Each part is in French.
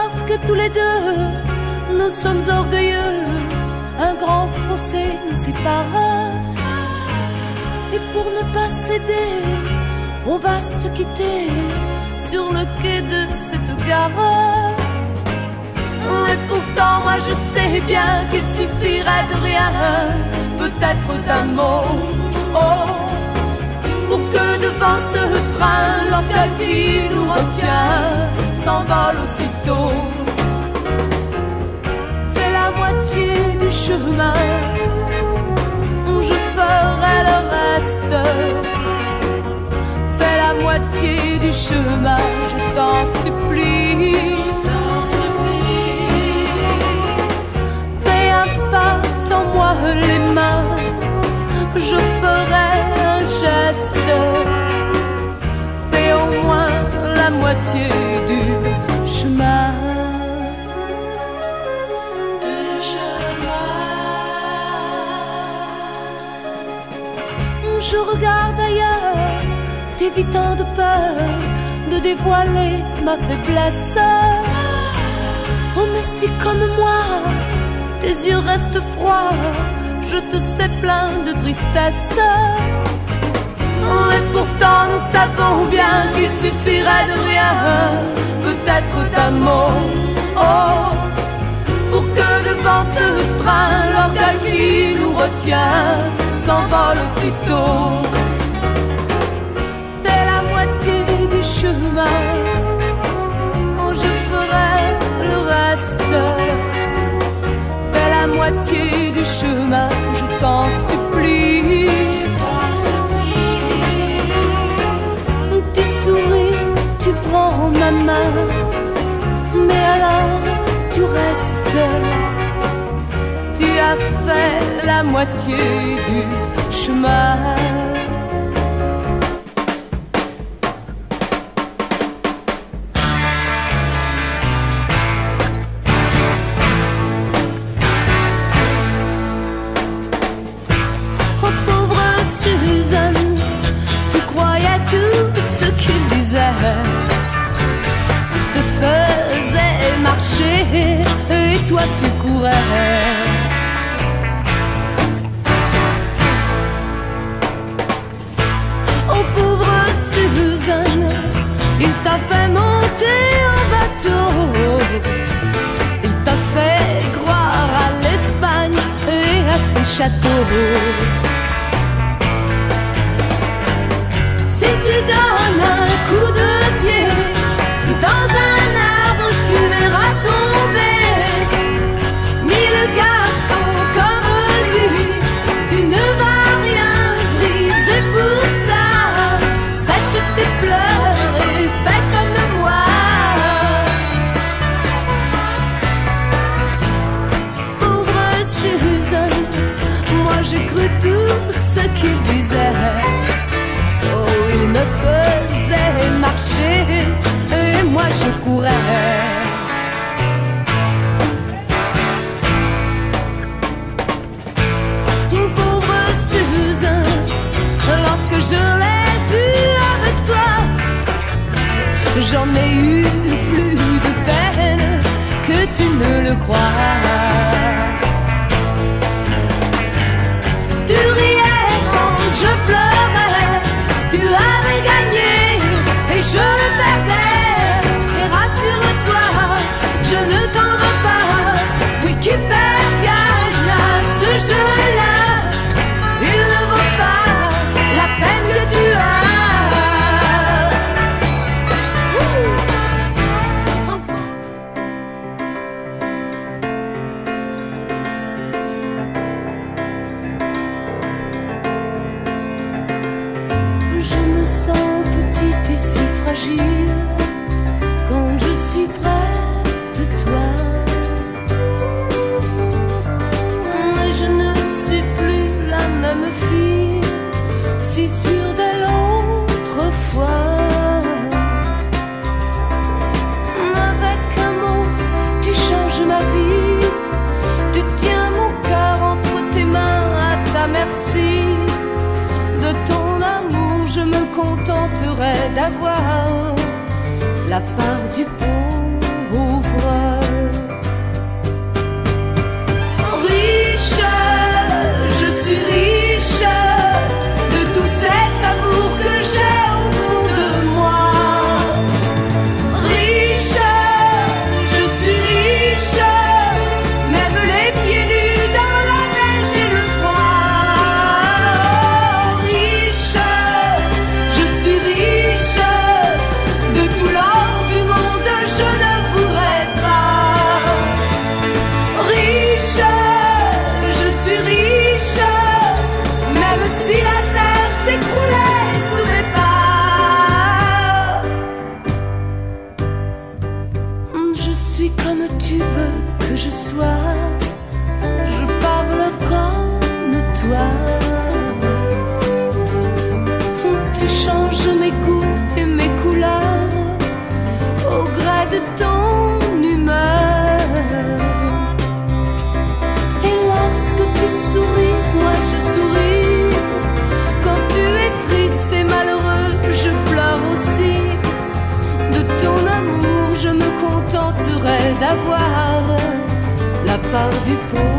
parce que tous les deux, nous sommes orgueilleux. Un grand fossé nous sépare. Et pour ne pas céder, on va se quitter sur le quai de cette gare. Et pourtant moi je sais bien qu'il suffirait de rien, peut-être d'un mot, oh, pour que devant ce train l'orgueil qui nous retient s'envole aussitôt. Fais la moitié du chemin, je ferai le reste. Fais la moitié du chemin, je t'en supplie. Fais un pas, tends-moi les mains, je ferai un geste. Fais au moins la moitié du chemin. Je regarde ailleurs, t'évitant de peur de dévoiler ma faiblesse. Oh mais si comme moi, tes yeux restent froids, je te sais plein de tristesse. Oh et pourtant nous savons bien qu'il suffirait de rien, peut-être d'un mot, oh, pour que devant ce train l'orgueil qui nous retient s'envole aussitôt. Fais la moitié du chemin, oh je ferai le reste. Fais la moitié du chemin, je t'en supplie. Tu souris, tu prends ma main, mais alors tu restes. Tu as fait la moitié du chemin. Oh pauvre Suzanne, tu croyais tout ce qu'il disait, te faisait marcher et toi tu courais. Il t'a fait monter en bateau, il t'a fait croire à l'Espagne et à ses châteaux. Si tu donnes un coup de pied dans un arbre, tu verras tomber 1000 garçons comme lui. Tu ne vas rien briser pour ça. Sèche tes pleurs et fais comme moi. Pauvre Suzanne, moi j'ai cru tout ce qu'il disait. Oh, il me faisait marcher et moi je courais. Pauvre Suzanne, lorsque je l'ai vu avec toi, j'en ai eu plus de peine que tu ne le crois. Tu riais quand je pleurais, tu avais gagné et je le perdais. Et rassure-toi, je ne t'en veux pas. Oui, qui perd gagne à ce jeu-là. Il ne vaut pas la peine que tu as. Quand je suis près de toi, mais je ne suis plus la même fille, si sûre de l'autre fois. Avec un mot, tu changes ma vie, tu tiens mon cœur entre tes mains à ta merci. De ton amour, je me contenterai d'avoir la part du pauvre. part du pauvre.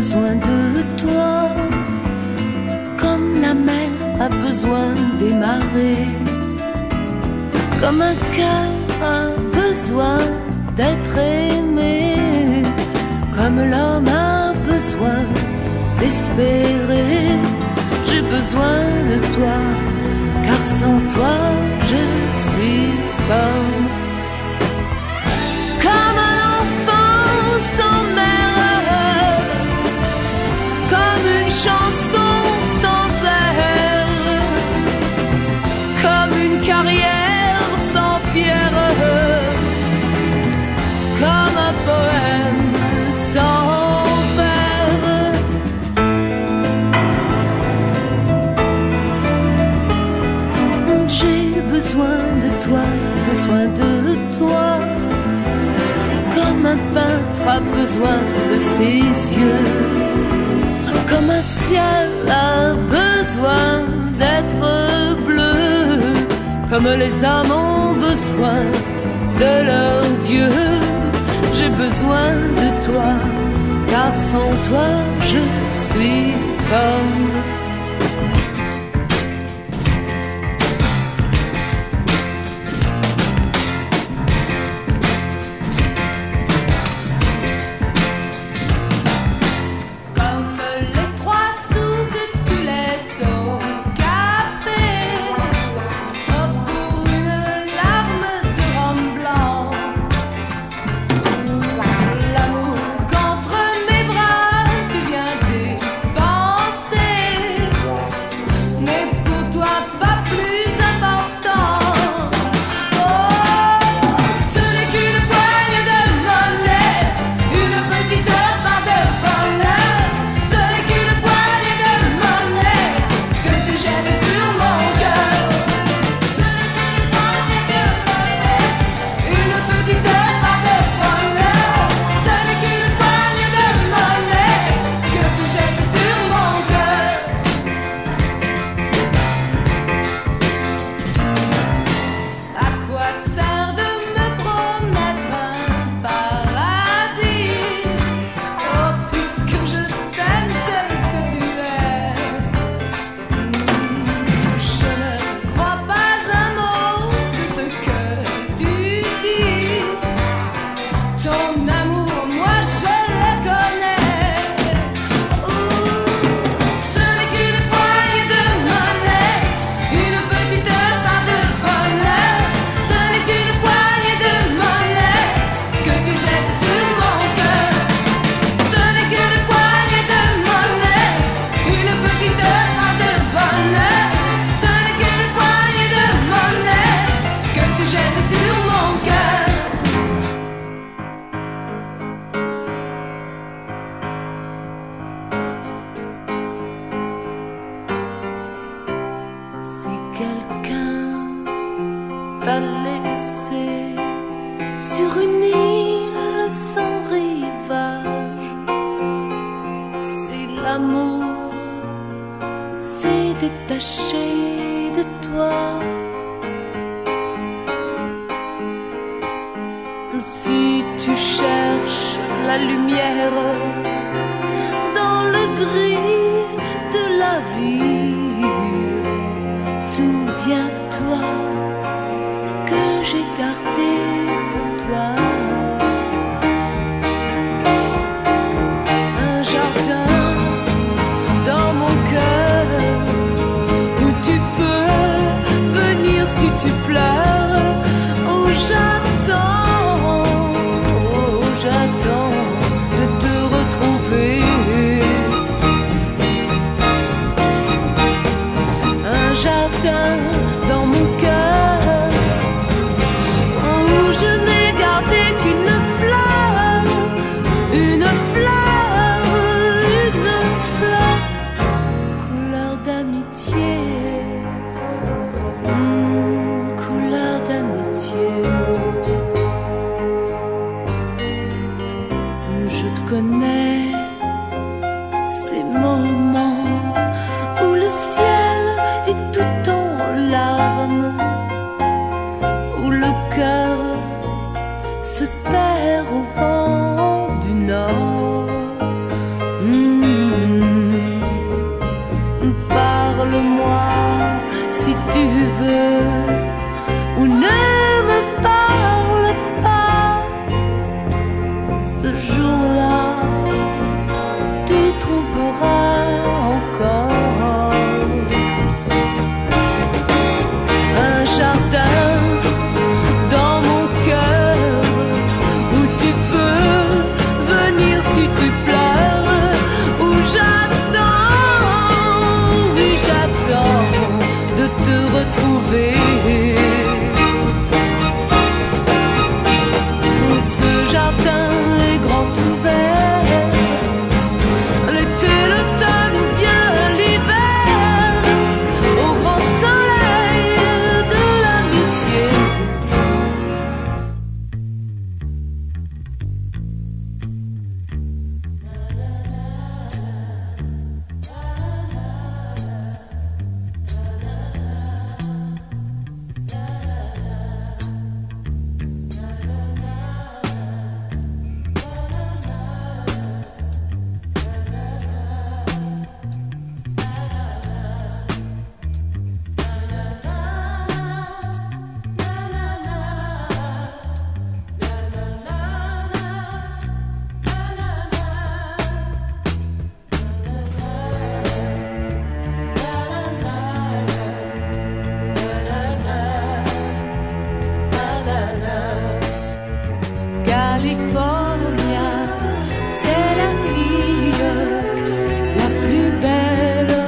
besoin de toi, comme la mer a besoin des marées, comme un cœur a besoin d'être aimé, comme l'homme a besoin d'espérer. J'ai besoin de toi, car sans toi je suis comme un enfant sans mère, comme une chanson sans air, comme une carrière sans pierre, comme un poème sans vers. J'ai besoin de toi, comme un peintre a besoin de ses yeux, comme un ciel a besoin d'être bleu, comme les âmes ont besoin de leur Dieu. J'ai besoin de toi, car sans toi je suis comme l'amour qu'entre mes bras tu viens dépenser. sans rivage. Si l'amour s'est détaché de toi, si tu cherches la lumière dans le gris de la vie, souviens-toi que j'ai gardé pour toi un jardin dans mon cœur où tu peux venir si tu pleures. Oh, j'attends de te retrouver. Un jardin dans mon cœur où je n'ai gardé qu'une fleur, une fleur, une fleur, couleur d'amitié, couleur d'amitié. Je connais ces moments où le ciel est tout en larmes, où le cœur se perd au vent du nord. Parle-moi si tu veux, ou ne me parle pas. Ce jour-là, tu trouveras encore un jardin dans mon cœur où tu peux venir si tu pleures. Où oui, j'attends de te retrouver. Ce jardin est grand ouvert, l'été, l'automne ou bien l'hiver, au grand soleil de l'amitié. California, c'est la fille la plus belle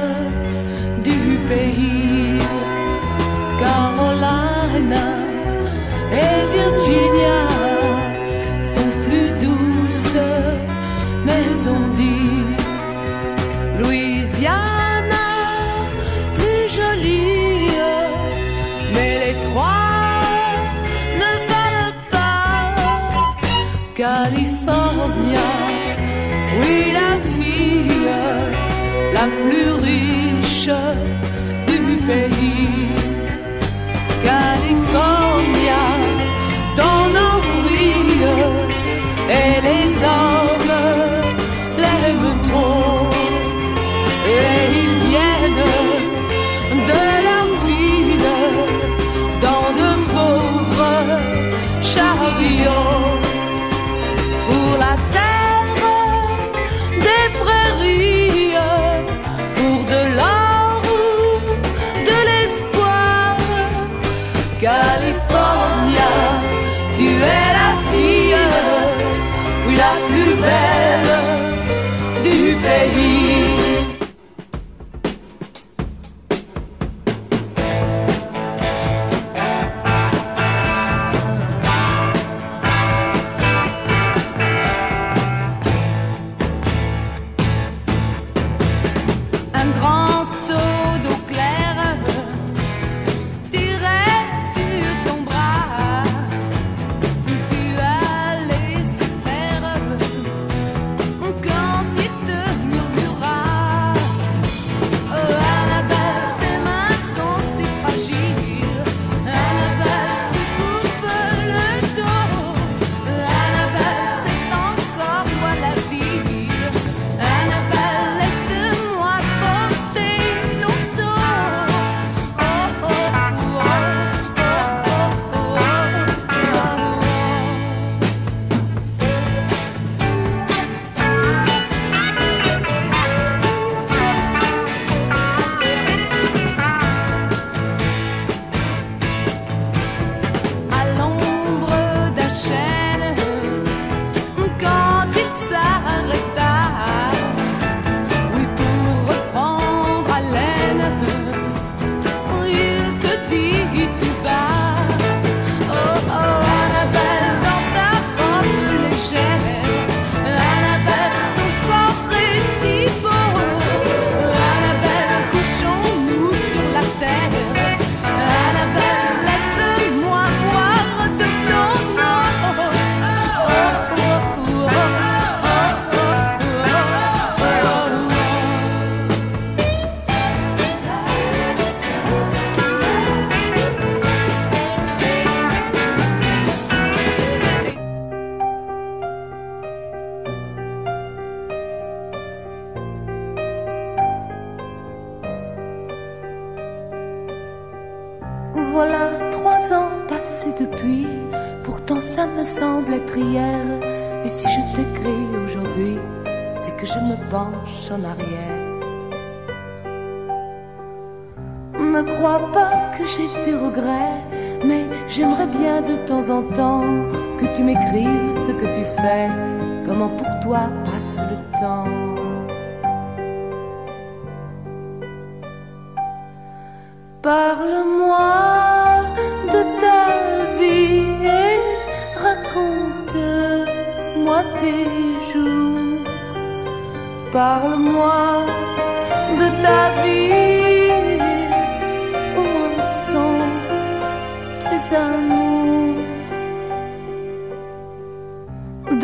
du pays. Carolina et Virginia sont plus douces, mais on dit Louisiana plus jolie, mais les trois ne valent pas. California, oui, la fille la plus riche du pays. California, ton embrouille, et les hommes l'aiment trop, et ils viennent de leur ville dans de pauvres chariots. Pour la terre des prairies, pour de l'or ou de l'espoir. California, tu es la fille, oui, la plus belle du pays. Un grand seau d'eau claire tiré sur ton bras. Tu as laissé faire être hier. Et si je t'écris aujourd'hui, c'est que je me penche en arrière. Ne crois pas que j'ai des regrets, mais j'aimerais bien de temps en temps que tu m'écrives ce que tu fais, comment pour toi passe le temps. Parle-moi de ta vie et raconte-moi tes jours. Parle-moi de ta vie, où en sont tes amours.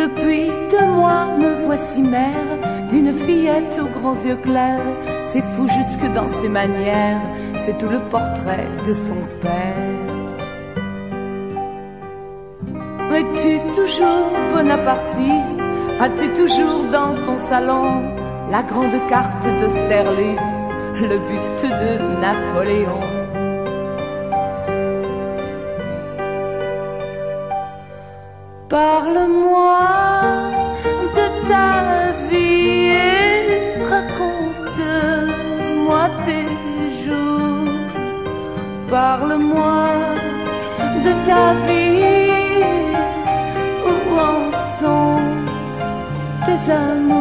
Depuis 2 mois me voici mère d'une fillette aux grands yeux clairs. C'est fou jusque dans ses manières, c'est tout le portrait de son père. Es-tu toujours bonapartiste? As-tu toujours dans ton salon la grande carte d'Austerlitz, le buste de Napoléon? Parle-moi de ta vie et raconte-moi tes jours. Parle-moi de ta vie, où en sont tes amours.